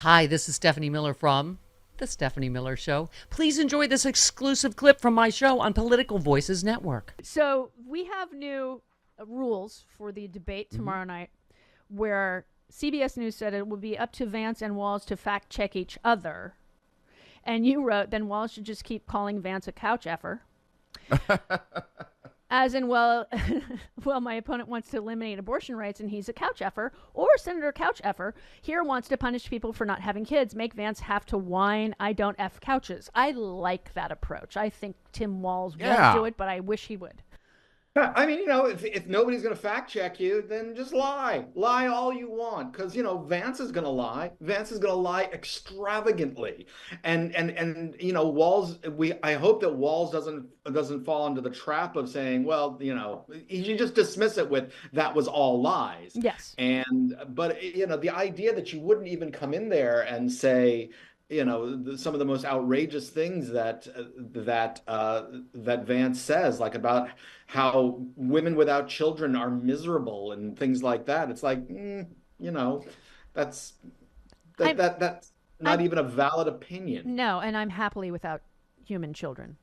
Hi, this is Stephanie Miller from The Stephanie Miller Show. Please enjoy this exclusive clip from my show on Political Voices Network. So we have new rules for the debate tomorrow night, where CBS News said it will be up to Vance and Walz to fact check each other. And you wrote, then Walz should just keep calling Vance a couch effer. As in, well, my opponent wants to eliminate abortion rights and he's a couch effer. Or Senator Couch Effer here wants to punish people for not having kids, make Vance have to whine, I don't F couches. I like that approach. I think Tim Walz won't do it, but I wish he would. I mean, if nobody's going to fact check you, then just lie. Lie all you want, because Vance is going to lie. Vance is going to lie extravagantly, and Walz. I hope that Walz doesn't fall into the trap of saying, well, you just dismiss it with that was all lies. Yes. But the idea that you wouldn't even come in there and say, some of the most outrageous things that Vance says, like about how women without children are miserable and things like that. It's like, that's not even a valid opinion. No, and I'm happily without human children.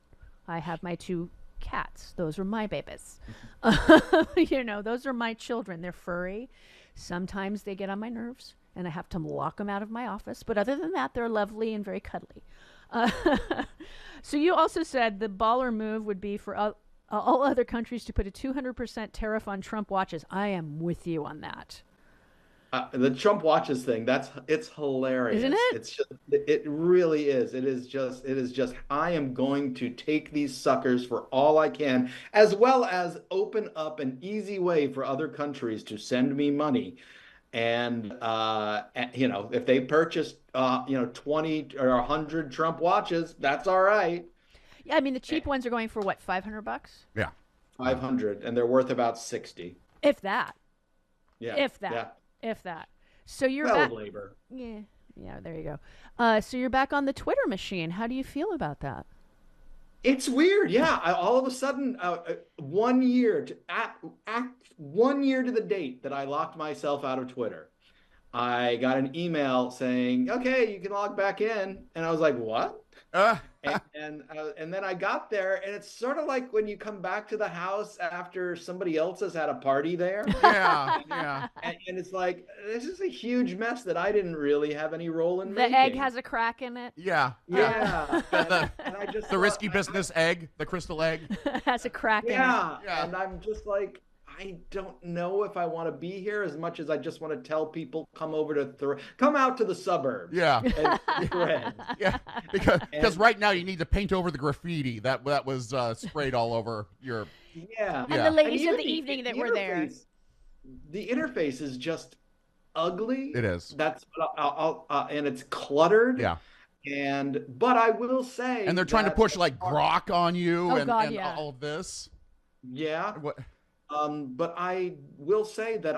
I have my 2 cats. Those are my babies. Those are my children. They're furry. Sometimes they get on my nerves, and I have to lock them out of my office. But other than that, they're lovely and very cuddly. So you also said the baller move would be for all other countries to put a 200% tariff on Trump watches. I am with you on that. The Trump watches thing, it's hilarious. Isn't it? It really is. It is just, I am going to take these suckers for all I can, as well as open up an easy way for other countries to send me money. And, if they purchase, 20 or 100 Trump watches, that's all right. Yeah, I mean, the cheap ones are going for what, $500? Yeah. 500, and they're worth about 60. If that. Yeah. If that. Yeah. If that. So you're back. Labor. Yeah. Yeah, there you go. So you're back on the Twitter machine. How do you feel about that? It's weird. Yeah. All of a sudden, 1 year to 1 year to the date that I locked myself out of Twitter, I got an email saying, okay, you can log back in. And I was like, what? And then I got there, and it's sort of like when you come back to the house after somebody else has had a party there. Yeah, yeah. And it's like, this is a huge mess that I didn't really have any role in making. The egg has a crack in it. Yeah. Yeah. And I just the risky business egg, the crystal egg. Has a crack in it. Yeah. And I'm just like, I don't know if I want to be here as much as I just want to tell people, come out to the suburbs. Yeah. And Thread. Yeah. Because right now you need to paint over the graffiti that was sprayed all over your. Yeah. And the ladies of the evening that were there. The interface is just ugly. It is. That's and it's cluttered. Yeah. But I will say, and they're trying to push like grok on you and all of this. Yeah. What? But I will say that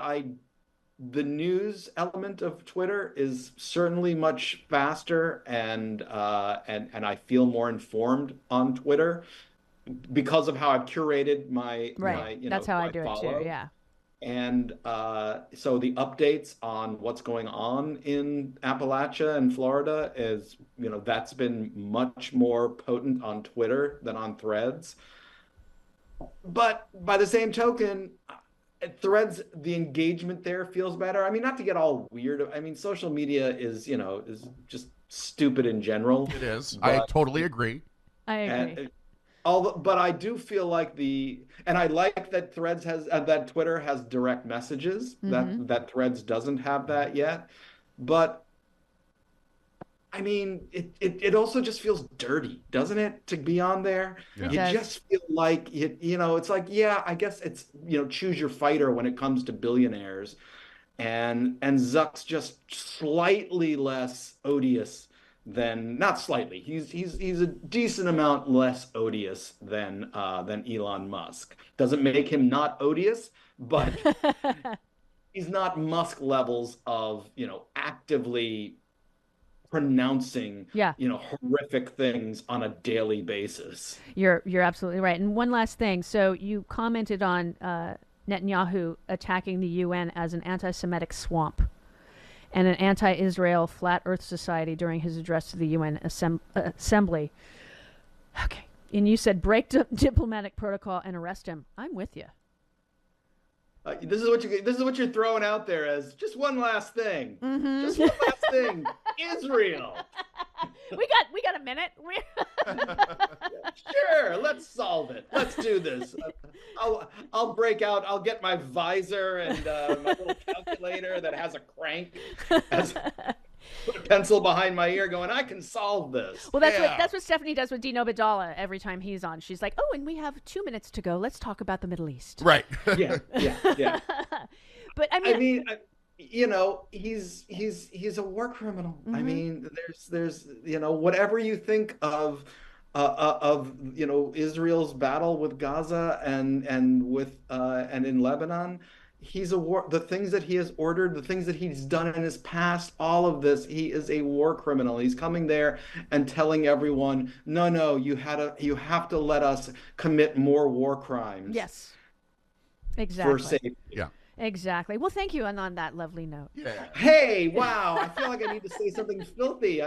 the news element of Twitter is certainly much faster, and I feel more informed on Twitter because of how I've curated my That's how I do it too. Yeah. And so the updates on what's going on in Appalachia and Florida is, that's been much more potent on Twitter than on Threads. But by the same token, Threads, the engagement there feels better. I mean, not to get all weird. I mean, social media is just stupid in general. It is. I totally agree. I agree. But I do feel like and I like that Threads that Twitter has direct messages. That Threads doesn't have that yet. But I mean, it also just feels dirty, doesn't it, to be on there? Yeah. You just feel like, it's like, yeah, I guess it's, choose your fighter when it comes to billionaires. And Zuck's just slightly less odious not slightly. He's a decent amount less odious than Elon Musk. Doesn't make him not odious, but he's not Musk levels of, actively pronouncing horrific things on a daily basis. You're absolutely right. And one last thing. So you commented on Netanyahu attacking the UN as an anti-Semitic swamp. and an anti-Israel Flat Earth Society during his address to the UN Assembly. Okay. And you said break diplomatic protocol and arrest him. I'm with you. This is what you're throwing out there as just one last thing. Just one last thing. Israel. We got a minute. Sure, let's solve it. Let's do this. I'll break out. I'll get my visor and my little calculator that has a crank. Put a pencil behind my ear, going, I can solve this. Well, that's what Stephanie does with Dino Badala every time he's on. She's like, oh, and we have 2 minutes to go. Let's talk about the Middle East. Right. Yeah. But I mean, he's a war criminal. I mean, there's whatever you think of Israel's battle with Gaza and in Lebanon. He's a war. The things that he has ordered, the things that he's done in his past, all of this, he is a war criminal. He's coming there and telling everyone, no, you have to let us commit more war crimes. Yes, exactly. For safety. Yeah. Exactly. Well, thank you. And on that lovely note. Yeah. Hey, wow! I feel like I need to say something filthy.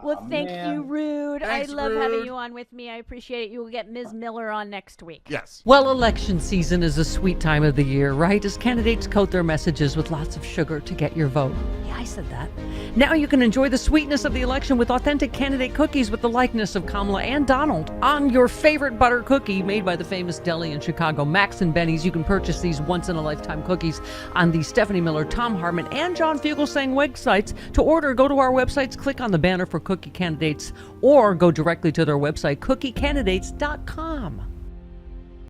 Well, thank you, Rude. Thanks, I love Rude. having you on with me. I appreciate it. You will get Ms. Miller on next week. Yes. Well, election season is a sweet time of the year, right? As candidates coat their messages with lots of sugar to get your vote. Yeah, I said that. Now you can enjoy the sweetness of the election with authentic candidate cookies with the likeness of Kamala and Donald on your favorite butter cookie made by the famous deli in Chicago, Max and Benny's. You can purchase these once-in-a-lifetime cookies on the Stephanie Miller, Thom Hartmann, and John Fugelsang websites. To order, go to our websites, click on the banner for cookie candidates, or go directly to their website, cookiecandidates.com.